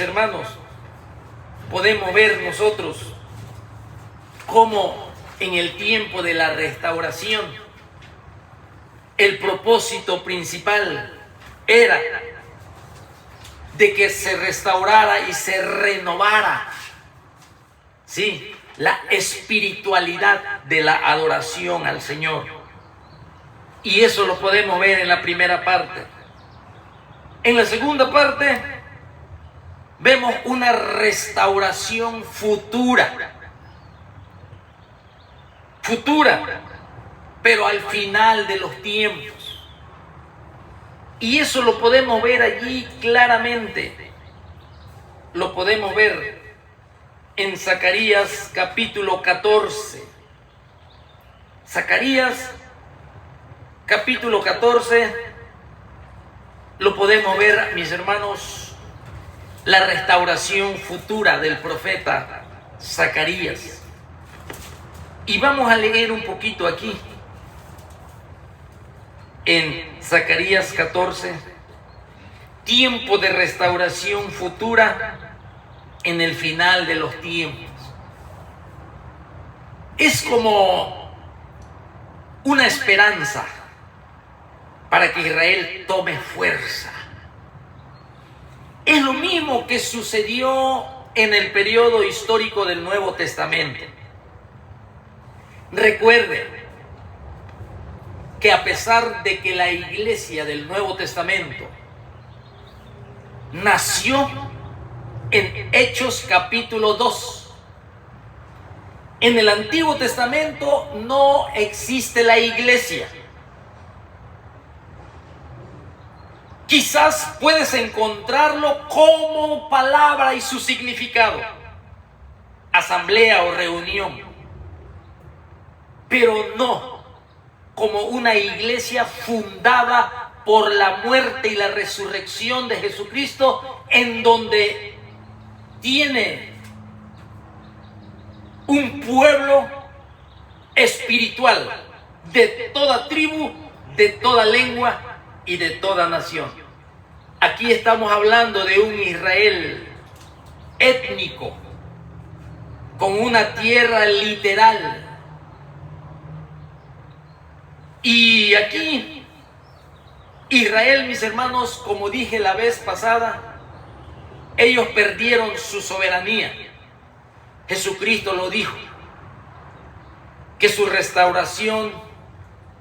Hermanos, podemos ver nosotros cómo en el tiempo de la restauración el propósito principal era de que se restaurara y se renovara, ¿sí?, la espiritualidad de la adoración al Señor. Y eso lo podemos ver en la primera parte. En la segunda parte vemos una restauración futura, pero al final de los tiempos. Y eso lo podemos ver allí claramente. Lo podemos ver en Zacarías capítulo 14. Zacarías capítulo 14, lo podemos ver, mis hermanos, la restauración futura del profeta Zacarías. Y vamos a leer un poquito aquí, en Zacarías 14, tiempo de restauración futura en el final de los tiempos. Es como una esperanza para que Israel tome fuerza. Es lo mismo que sucedió en el periodo histórico del Nuevo Testamento. Recuerden que a pesar de que la iglesia del Nuevo Testamento nació en Hechos capítulo 2, en el Antiguo Testamento no existe la iglesia. Quizás puedes encontrarlo como palabra y su significado, asamblea o reunión, pero no como una iglesia fundada por la muerte y la resurrección de Jesucristo, en donde tiene un pueblo espiritual de toda tribu, de toda lengua y de toda nación. Aquí estamos hablando de un Israel étnico, con una tierra literal. Y aquí Israel, mis hermanos, como dije la vez pasada, ellos perdieron su soberanía. Jesucristo lo dijo, que su restauración,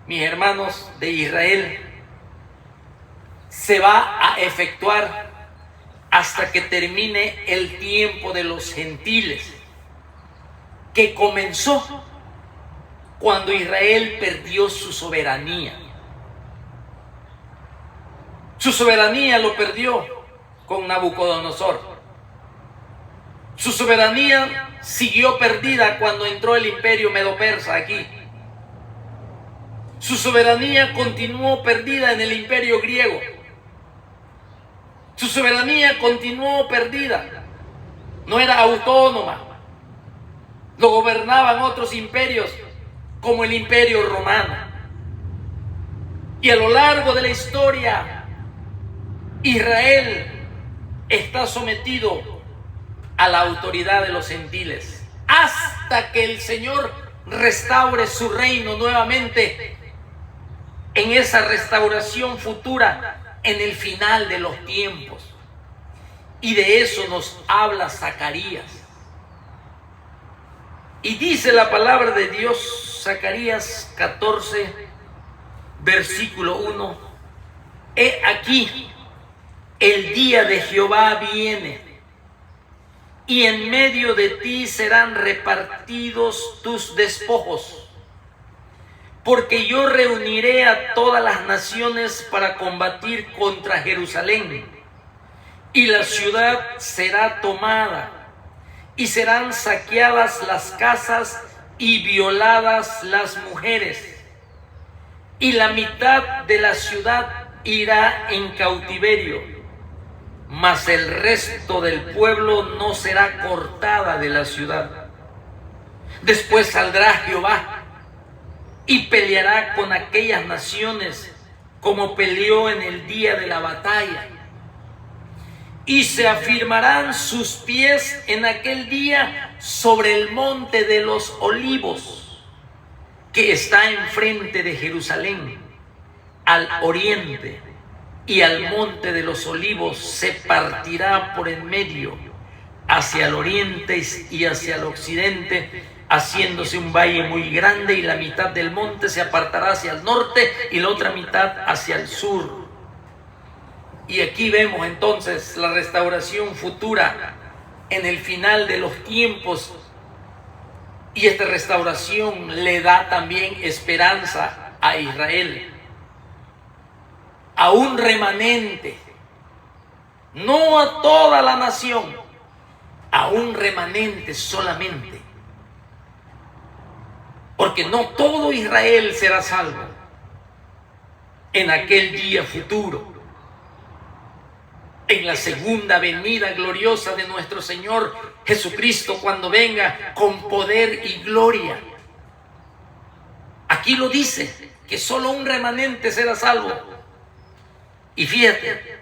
mis hermanos, de Israel se va a efectuar hasta que termine el tiempo de los gentiles, que comenzó cuando Israel perdió su soberanía. Su soberanía lo perdió con Nabucodonosor. Su soberanía siguió perdida cuando entró el imperio medo-persa aquí. Su soberanía continuó perdida en el imperio griego. Su soberanía continuó perdida. No era autónoma. Lo gobernaban otros imperios, como el imperio romano. Y a lo largo de la historia, Israel está sometido a la autoridad de los gentiles, hasta que el Señor restaure su reino nuevamente, en esa restauración futura, en el final de los tiempos. Y de eso nos habla Zacarías. Y dice la palabra de Dios, Zacarías 14, versículo 1: He aquí, el día de Jehová viene, y en medio de ti serán repartidos tus despojos, porque yo reuniré a todas las naciones para combatir contra Jerusalén, y la ciudad será tomada, y serán saqueadas las casas y violadas las mujeres, y la mitad de la ciudad irá en cautiverio, mas el resto del pueblo no será cortada de la ciudad. Después saldrá Jehová y peleará con aquellas naciones como peleó en el día de la batalla. y se afirmarán sus pies en aquel día sobre el monte de los olivos, que está enfrente de Jerusalén, al oriente, y al monte de los olivos se partirá por en medio, hacia el oriente y hacia el occidente, haciéndose un valle muy grande, y la mitad del monte se apartará hacia el norte y la otra mitad hacia el sur. Y aquí vemos entonces la restauración futura en el final de los tiempos, y esta restauración le da también esperanza a Israel, a un remanente, no a toda la nación, a un remanente solamente, porque no todo Israel será salvo en aquel día futuro, en la segunda venida gloriosa de nuestro Señor Jesucristo, cuando venga con poder y gloria. Aquí lo dice, que solo un remanente será salvo. Y fíjate,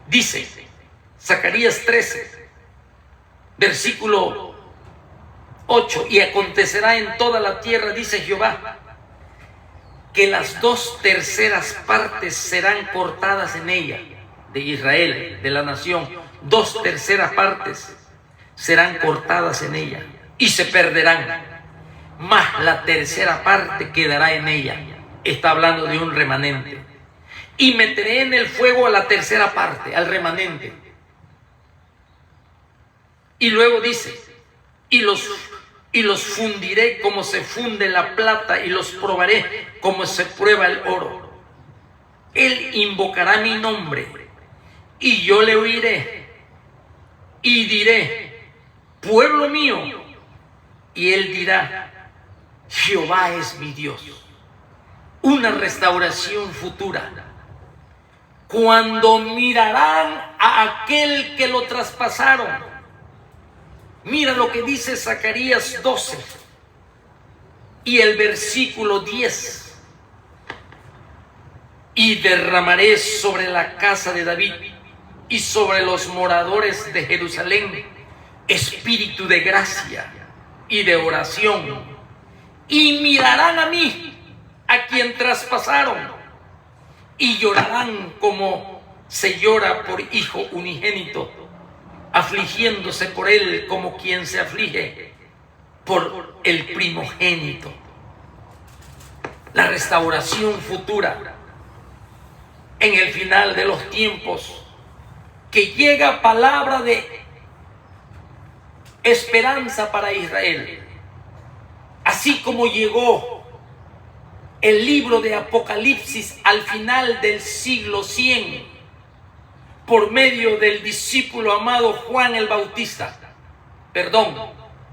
dice Zacarías 13, versículo 8, y acontecerá en toda la tierra, dice Jehová, que las 2/3 partes serán cortadas en ella, de Israel, de la nación. 2/3 partes serán cortadas en ella y se perderán, mas la 1/3 parte quedará en ella. Está hablando de un remanente. Y meteré en el fuego a la 1/3 parte, al remanente. Y luego dice, y los fundiré como se funde la plata, y los probaré como se prueba el oro. Él invocará mi nombre, y yo le oiré, y diré, pueblo mío, y él dirá, Jehová es mi Dios. Una restauración futura, cuando mirarán a aquel que lo traspasaron. Mira lo que dice Zacarías 12 y el versículo 10. Y derramaré sobre la casa de David y sobre los moradores de Jerusalén espíritu de gracia y de oración, y mirarán a mí, a quien traspasaron, y llorarán como se llora por hijo unigénito, afligiéndose por él como quien se aflige por el primogénito. La restauración futura en el final de los tiempos, que llega palabra de esperanza para Israel, así como llegó el libro de Apocalipsis al final del siglo 100 por medio del discípulo amado Juan el Bautista,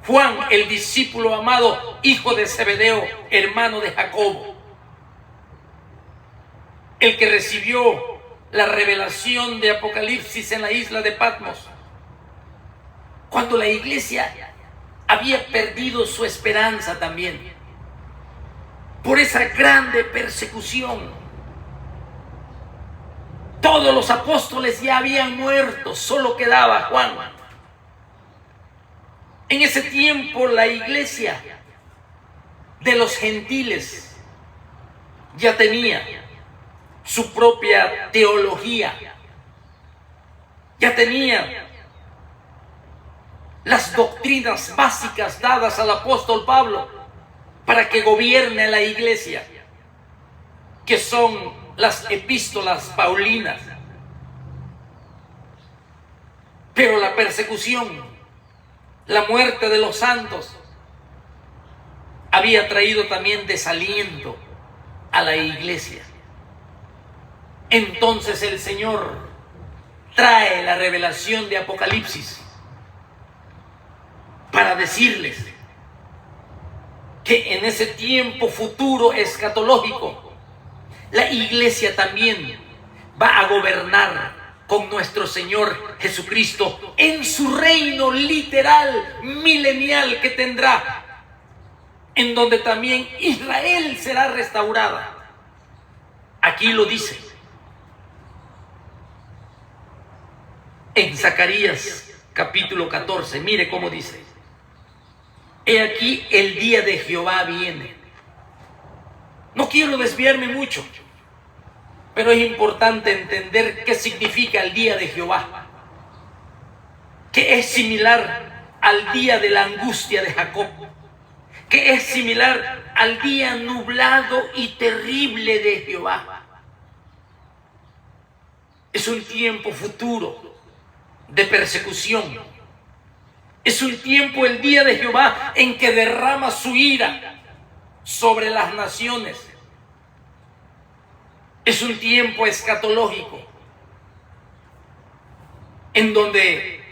Juan el discípulo amado, hijo de Zebedeo, hermano de Jacobo, el que recibió la revelación de Apocalipsis en la isla de Patmos, cuando la iglesia había perdido su esperanza también por esa grande persecución. Todos los apóstoles ya habían muerto, solo quedaba Juan. En ese tiempo la iglesia de los gentiles ya tenía su propia teología, ya tenía las doctrinas básicas dadas al apóstol Pablo para que gobierne la iglesia, que son las epístolas paulinas. Pero la persecución, la muerte de los santos, había traído también desaliento a la iglesia. Entonces el Señor trae la revelación de Apocalipsis para decirles que en ese tiempo futuro escatológico, la iglesia también va a gobernar con nuestro Señor Jesucristo en su reino literal, milenial que tendrá, en donde también Israel será restaurada. Aquí lo dice. en Zacarías capítulo 14. Mire cómo dice: he aquí el día de Jehová viene. No quiero desviarme mucho, pero es importante entender qué significa el día de Jehová, que es similar al día de la angustia de Jacob, que es similar al día nublado y terrible de Jehová. Es un tiempo futuro de persecución. Es un tiempo, el día de Jehová, en que derrama su ira sobre las naciones. Es un tiempo escatológico en donde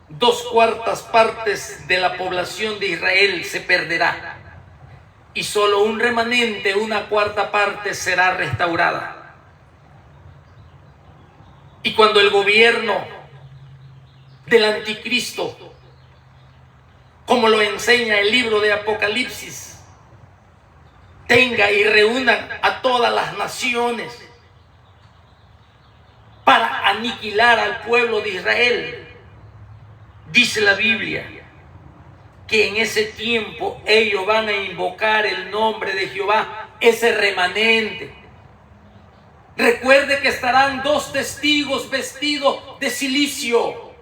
2/4 partes de la población de Israel se perderá y solo un remanente, 1/4 parte, será restaurada. Y cuando el gobierno del anticristo, como lo enseña el libro de Apocalipsis, tenga y reúnan a todas las naciones para aniquilar al pueblo de Israel, dice la Biblia que en ese tiempo ellos van a invocar el nombre de Jehová, ese remanente. Recuerde que estarán 2 testigos vestidos de cilicio.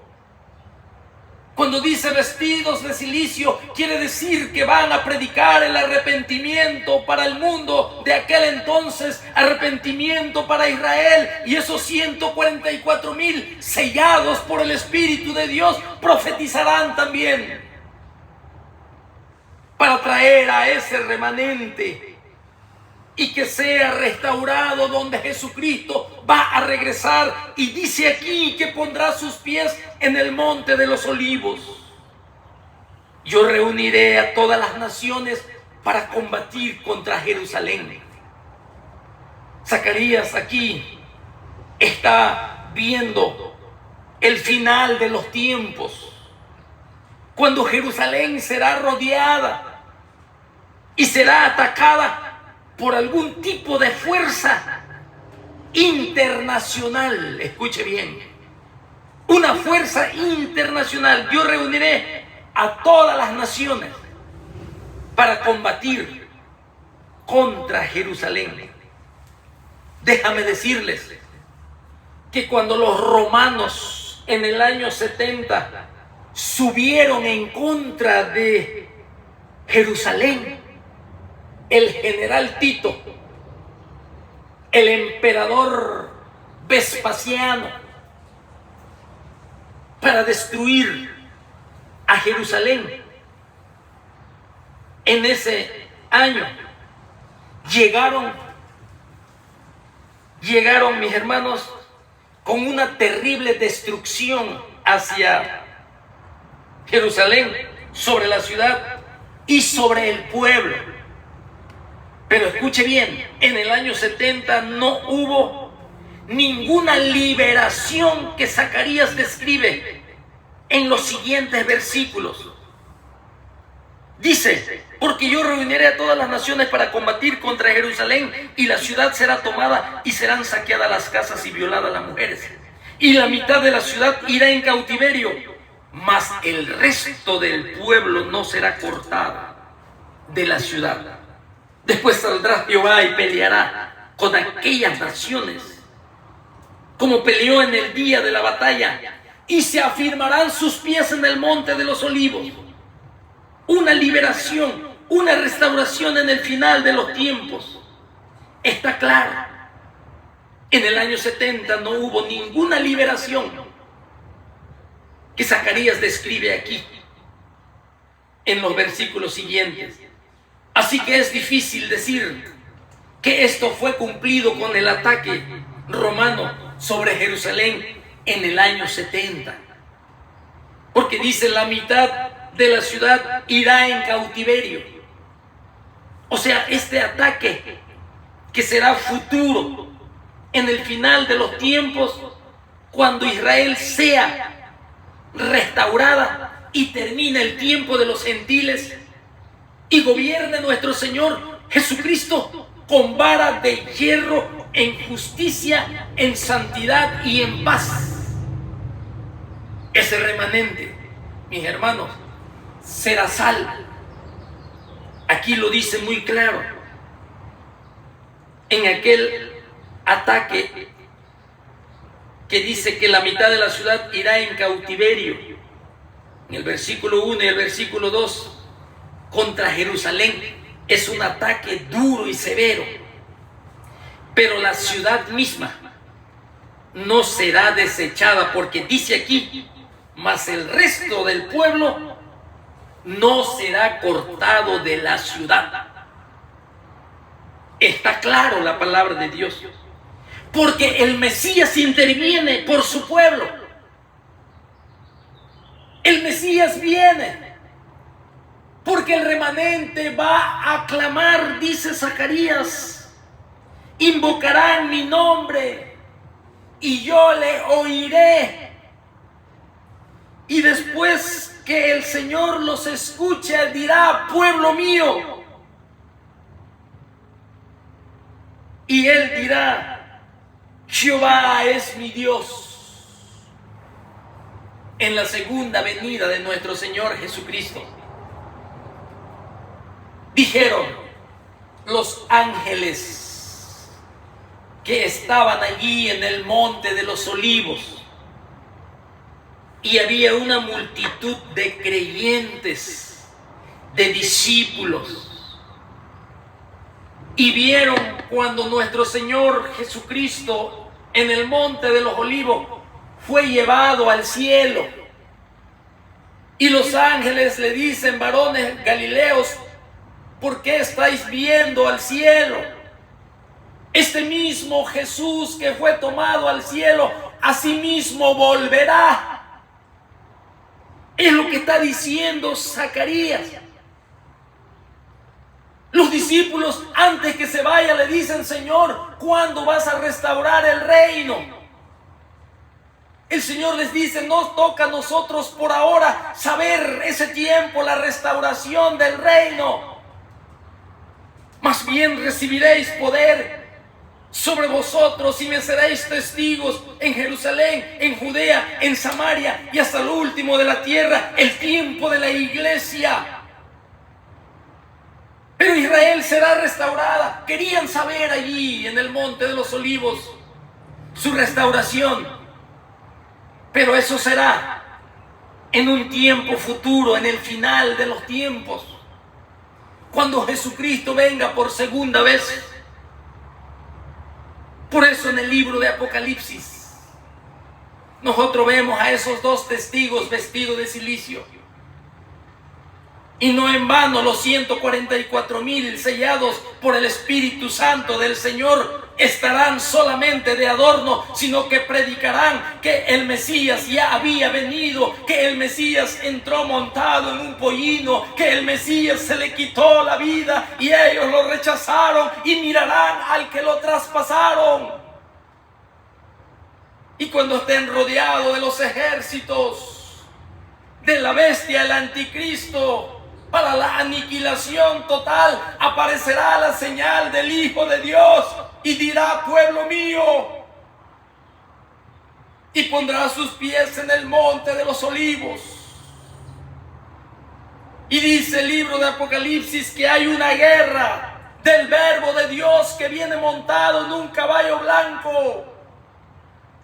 Cuando dice vestidos de cilicio, quiere decir que van a predicar el arrepentimiento para el mundo de aquel entonces, arrepentimiento para Israel. Y esos 144,000 sellados por el Espíritu de Dios profetizarán también para traer a ese remanente y que sea restaurado, donde Jesucristo va a regresar. Y dice aquí que pondrá sus pies en el monte de los olivos. Yo reuniré a todas las naciones para combatir contra Jerusalén. Zacarías aquí está viendo el final de los tiempos, cuando Jerusalén será rodeada y será atacada por algún tipo de fuerza internacional. Escuche bien, una fuerza internacional. Yo reuniré a todas las naciones para combatir contra Jerusalén. Déjame decirles que cuando los romanos en el año 70 subieron en contra de Jerusalén, el general Tito, el emperador Vespasiano, para destruir a Jerusalén, en ese año llegaron, mis hermanos, con una terrible destrucción hacia Jerusalén, sobre la ciudad y sobre el pueblo. Pero escuche bien, en el año 70 no hubo ninguna liberación que Zacarías describe en los siguientes versículos. Dice: porque yo reuniré a todas las naciones para combatir contra Jerusalén, y la ciudad será tomada y serán saqueadas las casas y violadas las mujeres, y la mitad de la ciudad irá en cautiverio, mas el resto del pueblo no será cortado de la ciudad. Después saldrá Jehová y peleará con aquellas naciones, como peleó en el día de la batalla, y se afirmarán sus pies en el monte de los olivos. Una liberación, una restauración en el final de los tiempos. Está claro, en el año 70 no hubo ninguna liberación que Zacarías describe aquí en los versículos siguientes. Así que es difícil decir que esto fue cumplido con el ataque romano sobre Jerusalén en el año 70. Porque dice: la mitad de la ciudad irá en cautiverio. O sea, este ataque que será futuro en el final de los tiempos, cuando Israel sea restaurada y termine el tiempo de los gentiles y gobierne nuestro Señor Jesucristo con vara de hierro, en justicia, en santidad y en paz. Ese remanente, mis hermanos, será salvo. Aquí lo dice muy claro. En aquel ataque que dice que la mitad de la ciudad irá en cautiverio, en el versículo 1 y el versículo 2, contra Jerusalén, es un ataque duro y severo. Pero la ciudad misma no será desechada, porque dice aquí, mas el resto del pueblo no será cortado de la ciudad. Está claro la palabra de Dios, porque el Mesías interviene por su pueblo. El Mesías viene porque el remanente va a clamar, dice Zacarías: invocarán mi nombre y yo le oiré. Y después que el Señor los escuche, dirá: pueblo mío. Y él dirá: Jehová es mi Dios. En la segunda venida de nuestro Señor Jesucristo, dijeron los ángeles que estaban allí en el monte de los olivos, y había una multitud de creyentes, de discípulos, y vieron cuando nuestro Señor Jesucristo en el monte de los olivos fue llevado al cielo. Y los ángeles le dicen: varones galileos, ¿por qué estáis viendo al cielo? Este mismo Jesús que fue tomado al cielo, asimismo volverá. Es lo que está diciendo Zacarías. Los discípulos, antes que se vaya, le dicen: Señor, ¿cuándo vas a restaurar el reino? El Señor les dice: no toca a nosotros por ahora saber ese tiempo, la restauración del reino. Más bien recibiréis poder sobre vosotros y me seréis testigos en Jerusalén, en Judea, en Samaria y hasta lo último de la tierra. El tiempo de la iglesia. Pero Israel será restaurada. Querían saber allí en el monte de los olivos su restauración. Pero eso será en un tiempo futuro, en el final de los tiempos, cuando Jesucristo venga por segunda vez. Por eso en el libro de Apocalipsis nosotros vemos a esos dos testigos vestidos de cilicio. Y no en vano los 144,000 sellados por el Espíritu Santo del Señor estarán solamente de adorno, sino que predicarán que el Mesías ya había venido, que el Mesías entró montado en un pollino, que el Mesías se le quitó la vida y ellos lo rechazaron, y mirarán al que lo traspasaron. Y cuando estén rodeados de los ejércitos de la bestia, el anticristo, para la aniquilación total, aparecerá la señal del Hijo de Dios y dirá: pueblo mío, y pondrá sus pies en el monte de los olivos. Y dice el libro de Apocalipsis que hay una guerra del Verbo de Dios que viene montado en un caballo blanco.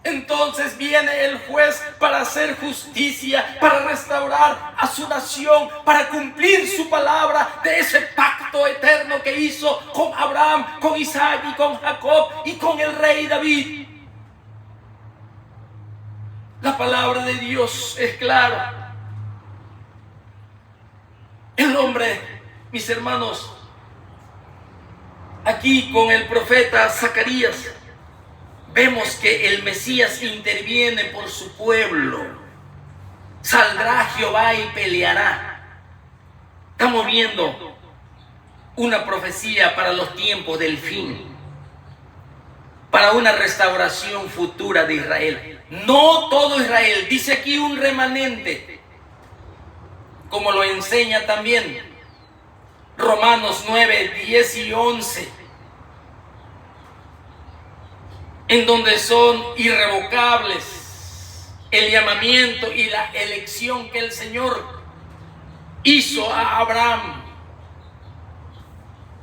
Entonces viene el juez para hacer justicia, para restaurar a su nación, para cumplir su palabra de ese pacto eterno que hizo con Abraham, con Isaac y con Jacob y con el rey David. La palabra de Dios es clara. El hombre, mis hermanos, aquí con el profeta Zacarías, vemos que el Mesías interviene por su pueblo. Saldrá Jehová y peleará. Estamos viendo una profecía para los tiempos del fin, para una restauración futura de Israel. No todo Israel, dice aquí un remanente, como lo enseña también Romanos 9, 10 y 11. En donde son irrevocables el llamamiento y la elección que el Señor hizo a Abraham.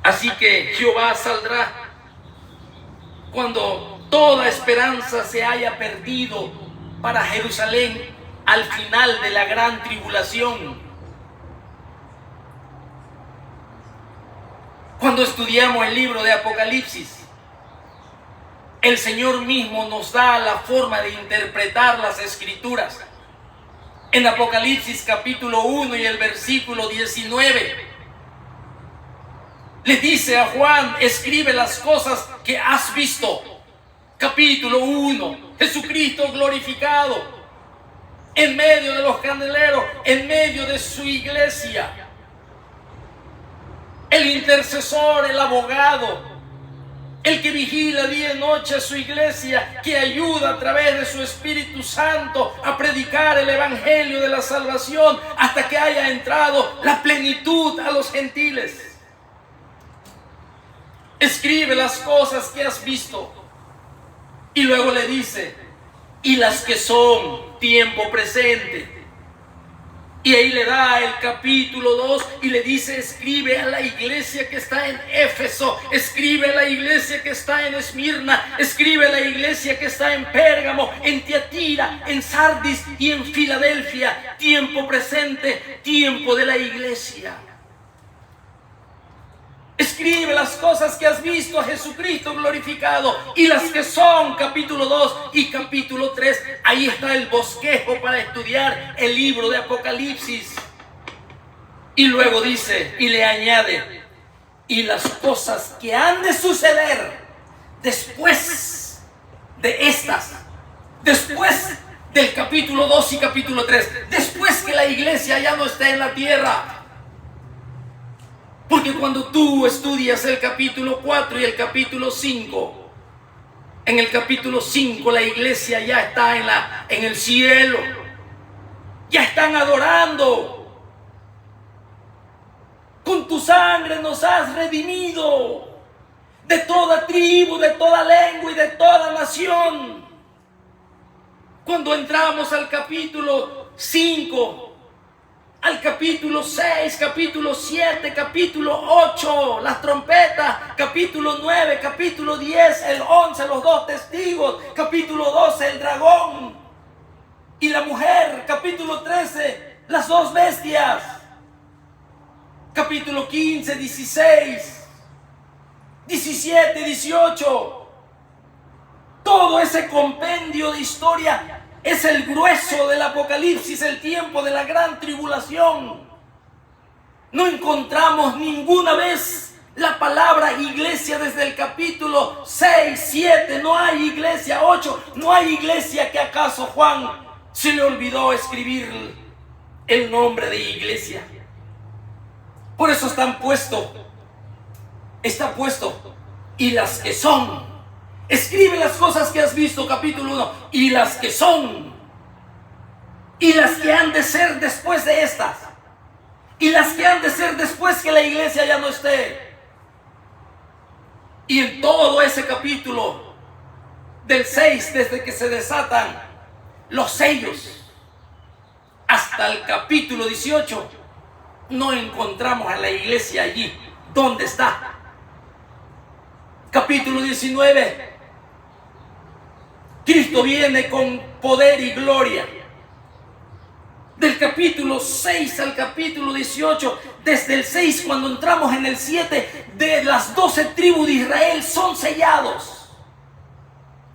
Así que Jehová saldrá cuando toda esperanza se haya perdido para Jerusalén al final de la gran tribulación. Cuando estudiamos el libro de Apocalipsis, el Señor mismo nos da la forma de interpretar las Escrituras. En Apocalipsis capítulo 1 y el versículo 19, le dice a Juan: escribe las cosas que has visto. Capítulo 1, Jesucristo glorificado en medio de los candeleros, en medio de su iglesia. El intercesor, el abogado, el que vigila día y noche a su iglesia, que ayuda a través de su Espíritu Santo a predicar el evangelio de la salvación hasta que haya entrado la plenitud a los gentiles. Escribe las cosas que has visto. Y luego le dice: y las que son tiempo presente. Y ahí le da el capítulo 2 y le dice: escribe a la iglesia que está en Éfeso, escribe a la iglesia que está en Esmirna, escribe a la iglesia que está en Pérgamo, en Tiatira, en Sardis y en Filadelfia. Tiempo presente, tiempo de la iglesia. Escribe las cosas que has visto a Jesucristo glorificado, y las que son, capítulo 2 y capítulo 3. Ahí está el bosquejo para estudiar el libro de Apocalipsis. Y luego dice y le añade: y las cosas que han de suceder después de estas, después del capítulo 2 y capítulo 3, después que la iglesia ya no esté en la tierra. Porque cuando tú estudias el capítulo 4 y el capítulo 5, en el capítulo 5 la iglesia ya está en el cielo. Ya están adorando. Con tu sangre nos has redimido de toda tribu, de toda lengua y de toda nación. Cuando entramos al capítulo 5, al capítulo 6, capítulo 7, capítulo 8, las trompetas, capítulo 9, capítulo 10, el 11, los dos testigos, capítulo 12, el dragón y la mujer, capítulo 13, las dos bestias, capítulo 15, 16, 17, 18, todo ese compendio de historia es el grueso del Apocalipsis, el tiempo de la gran tribulación. No encontramos ninguna vez la palabra iglesia desde el capítulo 6, 7, no hay iglesia, 8, no hay iglesia. Que acaso Juan se le olvidó escribir el nombre de iglesia. Por eso está puesto, y las que son. Escribe las cosas que has visto, capítulo 1, y las que son, y las que han de ser después de estas, y las que han de ser después que la iglesia ya no esté. Y en todo ese capítulo del 6, desde que se desatan los sellos hasta el capítulo 18, no encontramos a la iglesia allí. ¿Dónde está? Capítulo 19, Cristo viene con poder y gloria. Del capítulo 6 al capítulo 18, desde el 6, cuando entramos en el 7, de las 12 tribus de Israel son sellados.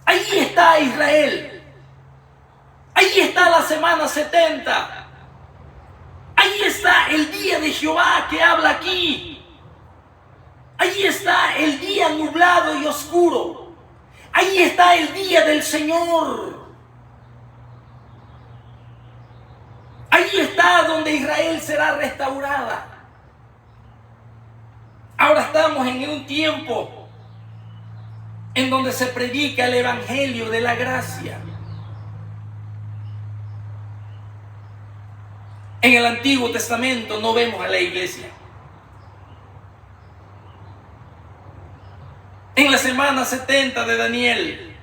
Ahí está Israel. Ahí está la semana 70. Ahí está el día de Jehová que habla aquí. Ahí está el día nublado y oscuro. Ahí está el día del Señor. Ahí está donde Israel será restaurada. Ahora estamos en un tiempo en donde se predica el evangelio de la gracia. En el Antiguo Testamento no vemos a la iglesia. En la semana 70 de Daniel,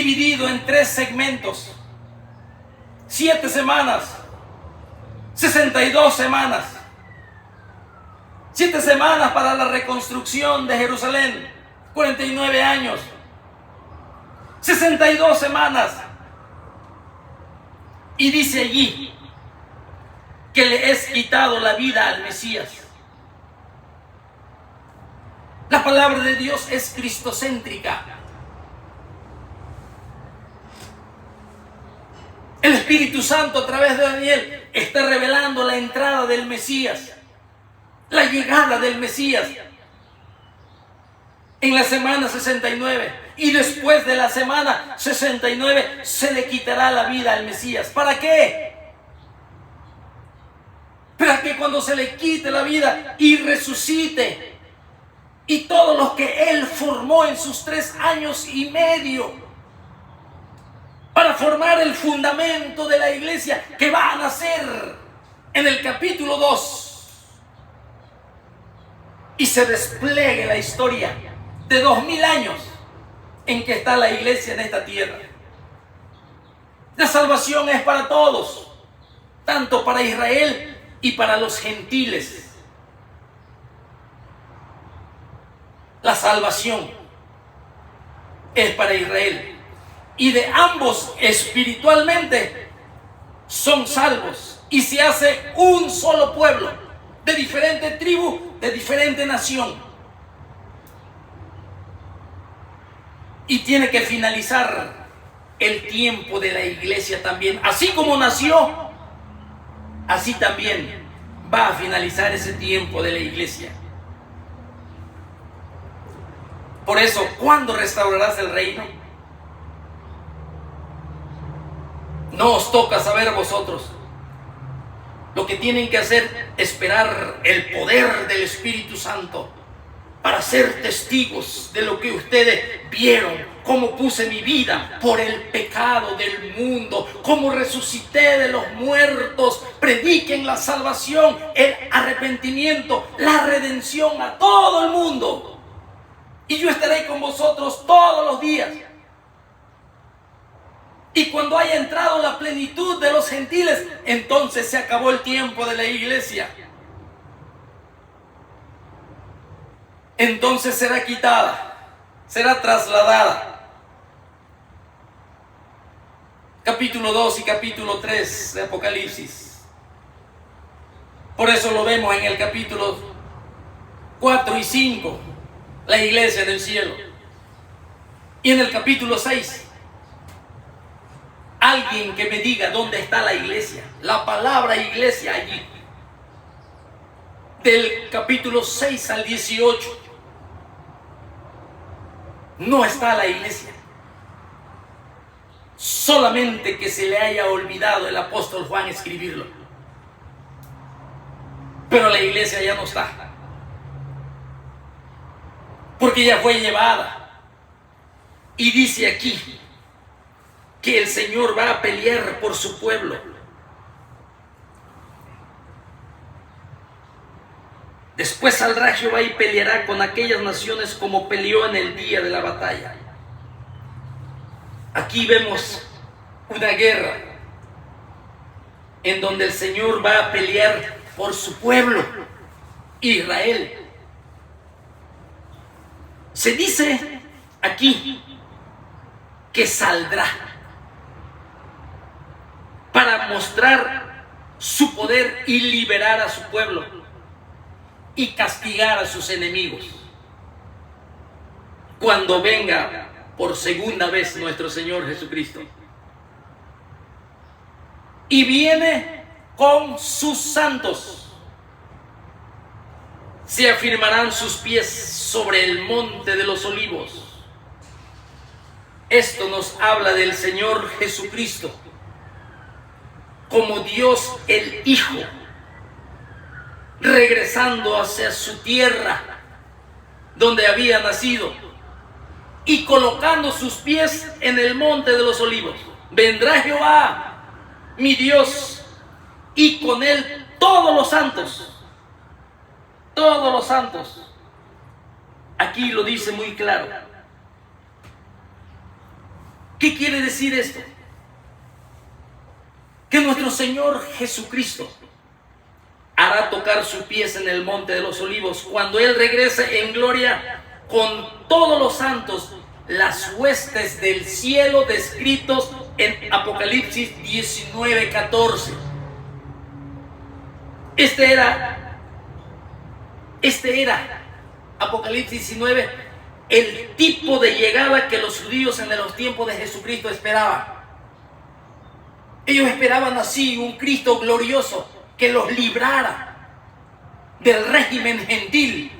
dividido en 3 segmentos: 7 semanas, 62 semanas. 7 semanas para la reconstrucción de Jerusalén, 49 años. 62 semanas. Y dice allí que le es quitado la vida al Mesías. La palabra de Dios es cristocéntrica. El Espíritu Santo, a través de Daniel, está revelando la entrada del Mesías, la llegada del Mesías en la semana 69. Y después de la semana 69 se le quitará la vida al Mesías. ¿Para qué? Para que cuando se le quite la vida y resucite, y todos los que él formó en sus 3 años y medio para formar el fundamento de la iglesia que va a nacer en el capítulo 2, y se despliegue la historia de 2000 años en que está la iglesia en esta tierra. La salvación es para todos, tanto para Israel y para los gentiles. La salvación es para Israel, y de ambos espiritualmente son salvos, y se hace un solo pueblo, de diferente tribu, de diferente nación. Y tiene que finalizar el tiempo de la iglesia también. Así como nació, así también va a finalizar ese tiempo de la iglesia. Por eso, ¿cuándo restaurarás el reino? No os toca saber a vosotros. Lo que tienen que hacer es esperar el poder del Espíritu Santo para ser testigos de lo que ustedes vieron, cómo puse mi vida por el pecado del mundo, cómo resucité de los muertos. Prediquen la salvación, el arrepentimiento, la redención a todo el mundo. Y yo estaré con vosotros todos los días. Y cuando haya entrado la plenitud de los gentiles, entonces se acabó el tiempo de la iglesia. Entonces será quitada, será trasladada. Capítulo 2 y capítulo 3 de Apocalipsis. Por eso lo vemos en el capítulo 4 y 5, la iglesia del cielo. Y en el capítulo 6, alguien que me diga dónde está la iglesia, la palabra iglesia allí. Del capítulo 6 al 18, no está la iglesia. Solamente que se le haya olvidado el apóstol Juan escribirlo. Pero la iglesia ya no está, porque ya fue llevada. Y dice aquí que el Señor va a pelear por su pueblo. Después saldrá Jehová y peleará con aquellas naciones como peleó en el día de la batalla. Aquí vemos una guerra en donde el Señor va a pelear por su pueblo, Israel. Se dice aquí que saldrá para mostrar su poder y liberar a su pueblo y castigar a sus enemigos cuando venga por segunda vez nuestro Señor Jesucristo. Y viene con sus santos. Se afirmarán sus pies sobre el monte de los olivos. Esto nos habla del Señor Jesucristo como Dios el Hijo, regresando hacia su tierra donde había nacido y colocando sus pies en el monte de los olivos. Vendrá Jehová, mi Dios, y con él todos los santos. Todos los santos. Aquí lo dice muy claro. ¿Qué quiere decir esto? Que nuestro Señor Jesucristo hará tocar sus pies en el monte de los olivos cuando Él regrese en gloria con todos los santos, las huestes del cielo descritos en Apocalipsis 19:14. Este era Apocalipsis 19, el tipo de llegada que los judíos en los tiempos de Jesucristo esperaban. Ellos esperaban así un Cristo glorioso que los librara del régimen gentil.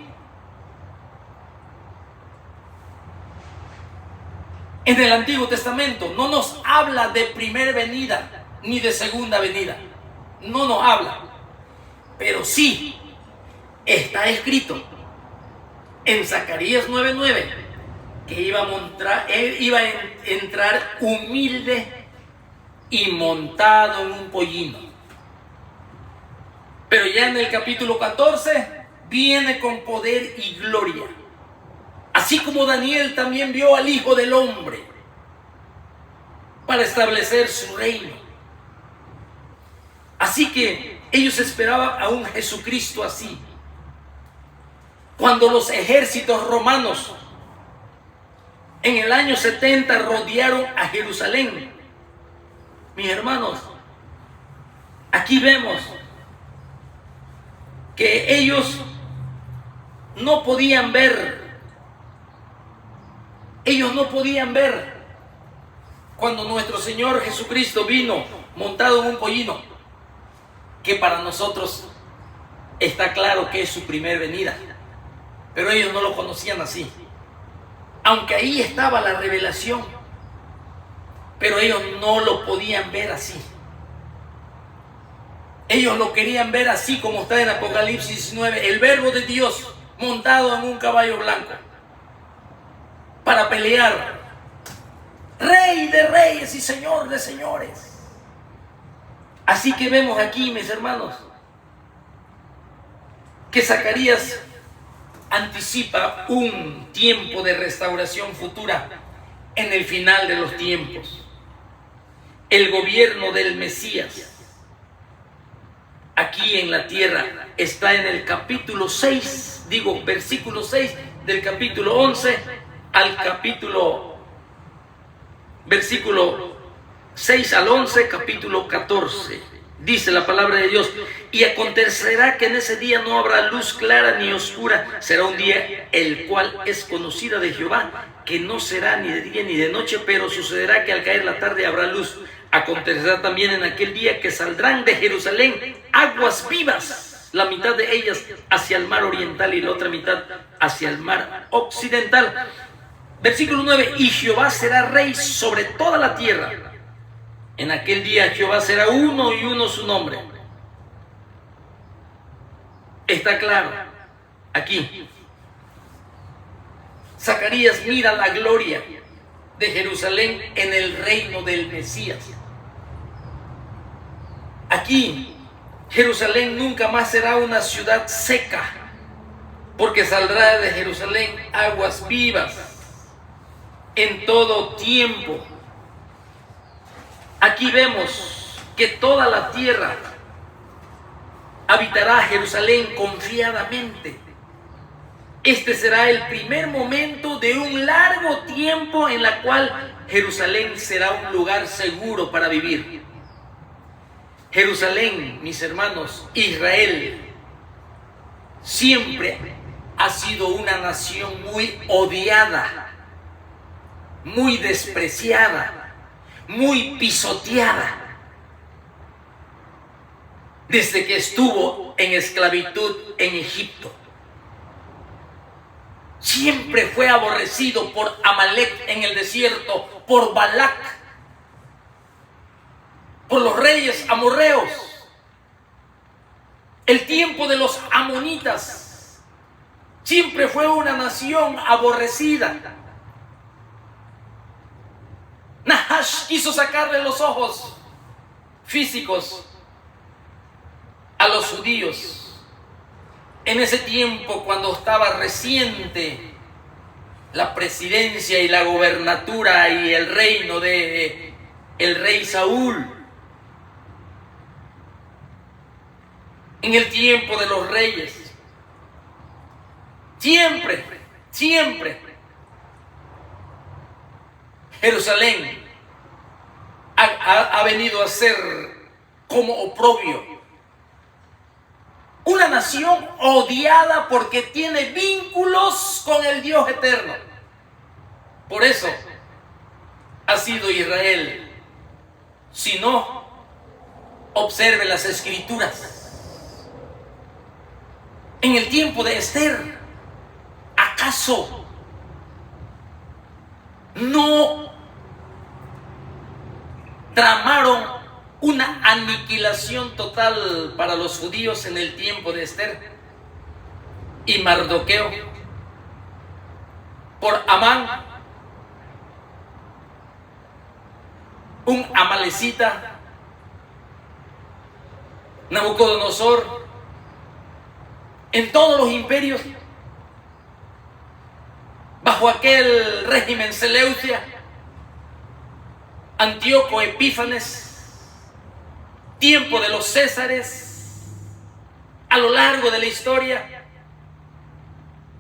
En el Antiguo Testamento no nos habla de primera venida ni de segunda venida. No nos habla. Pero sí está escrito en Zacarías 9:9 que él iba a entrar humilde y montado en un pollino. Pero ya en el capítulo 14 viene con poder y gloria. Así como Daniel también vio al Hijo del Hombre para establecer su reino. Así que ellos esperaban a un Jesucristo así. Cuando los ejércitos romanos en el año 70 rodearon a Jerusalén, mis hermanos, aquí vemos que ellos no podían ver. Ellos no podían ver cuando nuestro Señor Jesucristo vino montado en un pollino, que para nosotros está claro que es su primer venida, pero ellos no lo conocían así, aunque ahí estaba la revelación, pero ellos no lo podían ver así. Ellos lo querían ver así como está en Apocalipsis 19, el Verbo de Dios montado en un caballo blanco para pelear, Rey de reyes y Señor de señores. Así que vemos aquí, mis hermanos, que Zacarías anticipa un tiempo de restauración futura en el final de los tiempos. El gobierno del Mesías aquí en la tierra está en el capítulo 6, versículo 6 del capítulo 11 al versículo 6 al 11, capítulo 14. Dice la palabra de Dios: y acontecerá que en ese día no habrá luz clara ni oscura, será un día el cual es conocida de Jehová, que no será ni de día ni de noche, pero sucederá que al caer la tarde habrá luz. Acontecerá también en aquel día que saldrán de Jerusalén aguas vivas, la mitad de ellas hacia el mar oriental y la otra mitad hacia el mar occidental. Versículo 9: y Jehová será rey sobre toda la tierra. En aquel día Jehová será uno y uno su nombre. Está claro aquí. Zacarías mira la gloria de Jerusalén en el reino del Mesías. Aquí Jerusalén nunca más será una ciudad seca, porque saldrá de Jerusalén aguas vivas en todo tiempo. Aquí vemos que toda la tierra habitará Jerusalén confiadamente. Este será el primer momento de un largo tiempo en la cual Jerusalén será un lugar seguro para vivir. Jerusalén, mis hermanos, Israel, siempre ha sido una nación muy odiada, muy despreciada, muy pisoteada, desde que estuvo en esclavitud en Egipto. Siempre fue aborrecido por Amalek en el desierto, por Balac, por los reyes amorreos. El tiempo de los amonitas siempre fue una nación aborrecida. Nahash quiso sacarle los ojos físicos a los judíos en ese tiempo, cuando estaba reciente la presidencia y la gobernatura y el reino de el rey Saúl. En el tiempo de los reyes, siempre Jerusalén ha venido a ser como oprobio, una nación odiada porque tiene vínculos con el Dios eterno. Por eso ha sido Israel. Si no, observe las escrituras. En el tiempo de Esther, ¿acaso no tramaron una aniquilación total para los judíos en el tiempo de Esther y Mardoqueo por Amán, un amalecita, Nabucodonosor, en todos los imperios, bajo aquel régimen Seleucia, Antíoco Epífanes, tiempo de los Césares, a lo largo de la historia,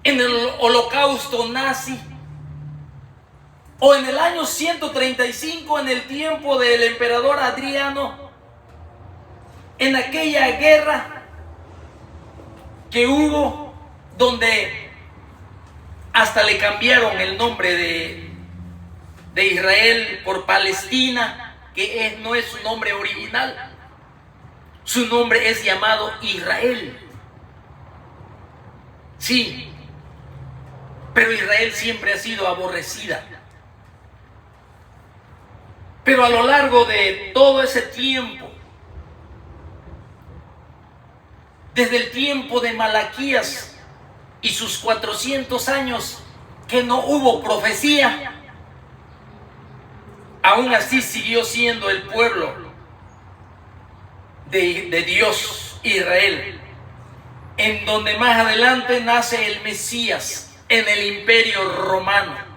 en el holocausto nazi, o en el año 135, en el tiempo del emperador Adriano, en aquella guerra que hubo, donde hasta le cambiaron el nombre de Israel por Palestina, que no es su nombre original. Su nombre es llamado Israel. Sí, pero Israel siempre ha sido aborrecida. Pero a lo largo de todo ese tiempo, desde el tiempo de Malaquías y sus 400 años que no hubo profecía, aún así siguió siendo el pueblo de Dios, Israel, en donde más adelante nace el Mesías en el Imperio Romano.